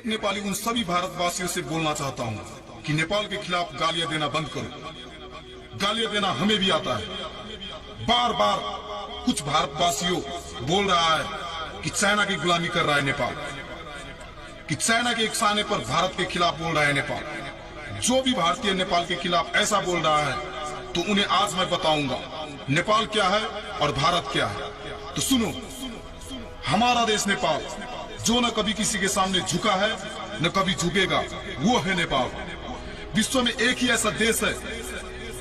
एक नेपाली उन सभी भारतवासियों से बोलना चाहता हूँ कि नेपाल के खिलाफ गालियां देना बंद करो। गालियां देना हमें भी आता है। बार बार कुछ भारतवासियों बोल रहा है कि चाइना की गुलामी कर रहा है नेपाल, कि चाइना के इशारे पर भारत के खिलाफ बोल रहा है नेपाल। जो भी भारतीय नेपाल के खिलाफ ऐसा बोल रहा है तो उन्हें आज मैं बताऊंगा नेपाल क्या है और भारत क्या है। तो सुनो, हमारा देश नेपाल जो न कभी किसी के सामने झुका है न कभी झुकेगा, वो है नेपाल। विश्व में एक ही ऐसा देश है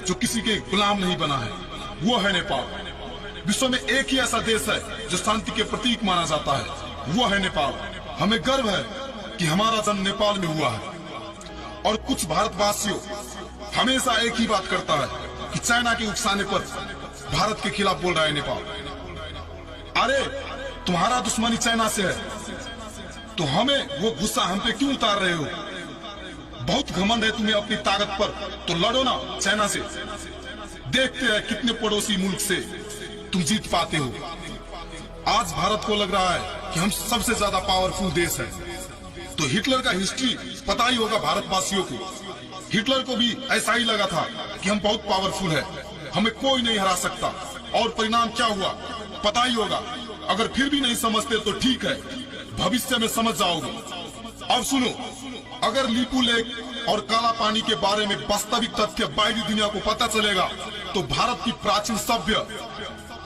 जो किसी के गुलाम नहीं बना है, वो है नेपाल। विश्व में एक ही ऐसा देश है जो शांति के प्रतीक माना जाता है, वो है नेपाल। हमें गर्व है कि हमारा जन्म नेपाल में हुआ है। और कुछ भारतवासियों हमेशा एक ही बात करता है कि चाइना के उकसाने पर भारत के खिलाफ बोल रहा है नेपाल। अरे तुम्हारा दुश्मनी चाइना से है तो हमें वो गुस्सा हम पे क्यों उतार रहे हो? बहुत घमंड है तुम्हें अपनी ताकत पर, तो लड़ो ना चाइना से। देखते हैं कितने पड़ोसी मुल्क से तुम जीत पाते हो। आज भारत को लग रहा है कि हम सबसे ज्यादा पावरफुल देश है, तो हिटलर का हिस्ट्री पता ही होगा भारतवासियों को। हिटलर को भी ऐसा ही लगा था कि हम बहुत पावरफुल है, हमें कोई नहीं हरा सकता। और परिणाम क्या हुआ पता ही होगा। अगर फिर भी नहीं समझते तो ठीक है, भविष्य में समझ जाओगे। अब सुनो, अगर लीपू लेक और काला पानी के बारे में वास्तविक तथ्य बाहरी दुनिया को पता चलेगा तो भारत की प्राचीन सभ्य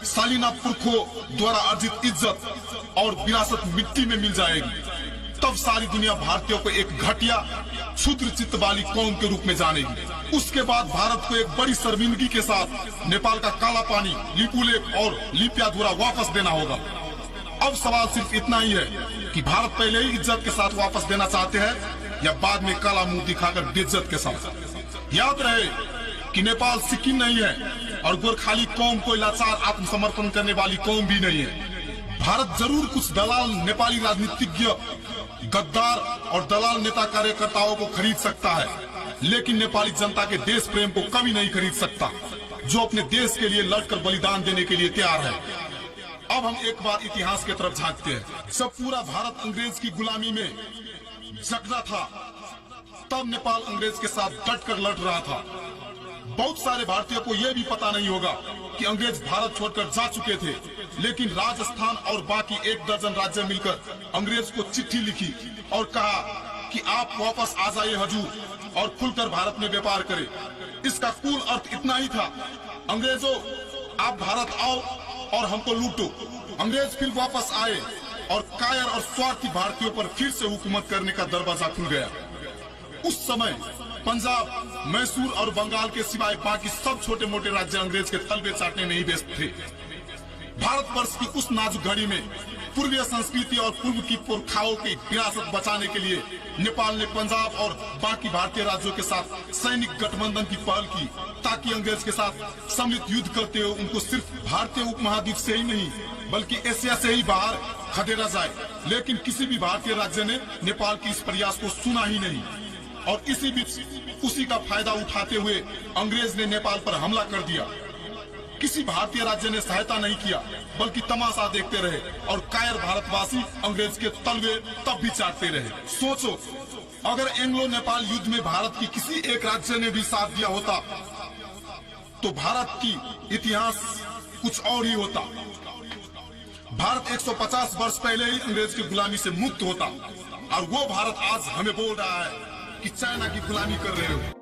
शालीना पुरखों द्वारा अर्जित इज्जत और विरासत मिट्टी में मिल जाएगी। तब सारी दुनिया भारतीयों को एक घटिया क्षुद्र चित्त वाली कौम के रूप में जानेगी। उसके बाद भारत को एक बड़ी शर्मिंदगी के साथ नेपाल का काला पानी, लीपू लेक और लिपियाधुरा वापस देना होगा। अब सवाल सिर्फ इतना ही है कि भारत पहले ही इज्जत के साथ वापस देना चाहते हैं या बाद में काला मुंह दिखाकर बेइज्जत के साथ। याद रहे कि नेपाल सिक्किम नहीं है और गोरखाली कौम को लाचार आत्मसमर्पण करने वाली कौम भी नहीं है। भारत जरूर कुछ दलाल नेपाली राजनीतिज्ञ, गद्दार और दलाल नेता कार्यकर्ताओं को खरीद सकता है, लेकिन नेपाली जनता के देश प्रेम को कभी नहीं खरीद सकता, जो अपने देश के लिए लड़कर बलिदान देने के लिए तैयार है। अब हम एक बार इतिहास की तरफ झांकते हैं। जब पूरा भारत अंग्रेज की गुलामी में जकड़ा था, तब नेपाल अंग्रेज के साथ डटकर लड़ रहा था। बहुत सारे भारतीयों को यह भी पता नहीं होगा कि अंग्रेज भारत छोड़कर जा चुके थे, लेकिन राजस्थान और बाकी 1 दर्जन राज्य मिलकर अंग्रेज को चिट्ठी लिखी और कहा कि आप वापस आ जाइए हजूर और खुलकर भारत में व्यापार करें। इसका कुल अर्थ इतना ही था, अंग्रेजों आप भारत आओ और हमको लूटो। अंग्रेज फिर वापस आए और कायर और स्वार्थी भारतीयों पर फिर से हुकूमत करने का दरवाजा खुल गया। उस समय पंजाब, मैसूर और बंगाल के सिवाय बाकी सब छोटे मोटे राज्य अंग्रेज के तलबे चाटने में ही व्यस्त थे। भारतवर्ष की उस नाजुक घड़ी में पूर्वीय संस्कृति और पूर्व की पुरखाओं की विरासत बचाने के लिए नेपाल ने पंजाब और बाकी भारतीय राज्यों के साथ सैनिक गठबंधन की पहल की, ताकि अंग्रेज के साथ सम्मिलित युद्ध करते हुए उनको सिर्फ भारतीय उपमहाद्वीप से ही नहीं बल्कि एशिया से ही बाहर खदेड़ा जाए। लेकिन किसी भी भारतीय राज्य ने नेपाल की इस प्रयास को सुना ही नहीं और इसी बीच उसी का फायदा उठाते हुए अंग्रेज ने नेपाल पर हमला कर दिया। किसी भारतीय राज्य ने सहायता नहीं किया बल्कि तमाशा देखते रहे और कायर भारतवासी अंग्रेज के तलवे तब भी चाटते रहे। सोचो, अगर एंग्लो नेपाल युद्ध में भारत की किसी एक राज्य ने भी साथ दिया होता तो भारत की इतिहास कुछ और ही होता। भारत 150 वर्ष पहले ही अंग्रेज की गुलामी से मुक्त होता और वो भारत आज हमें बोल रहा है कि चाइना की गुलामी कर रहे हो।